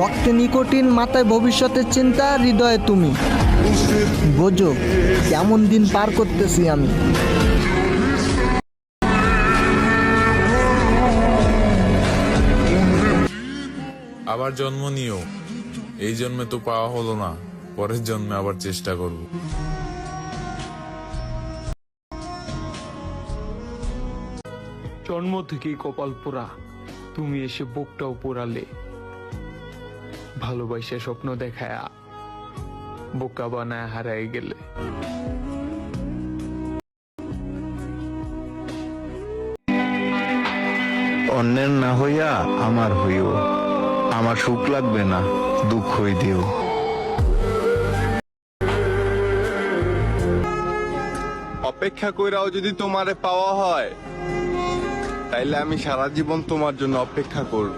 রক্তে নিকোটিন, মাথায় ভবিষ্যতের চিন্তা, হৃদয়ে তুমি। বোঝো কেমন দিন পার করতেছি আমি। আবার জন্ম নিও, এই জন্মে তো পাওয়া হলো না, পরের জন্মে আবার চেষ্টা করব। জন্ম থেকেই কপাল পোড়া, তুমি এসে বুকটাও পোড়ালে। ভালোবাসা স্বপ্ন দেখায়া বোকা বানায় হারাই গেলে। অন্যের না হইয়া আমার হইও, আমার সুখ লাগবে না, দুঃখই দিও। অপেক্ষা কইরাও যদি তোমারে পাওয়া হয়, তাইলে আমি সারা জীবন তোমার জন্য অপেক্ষা করব।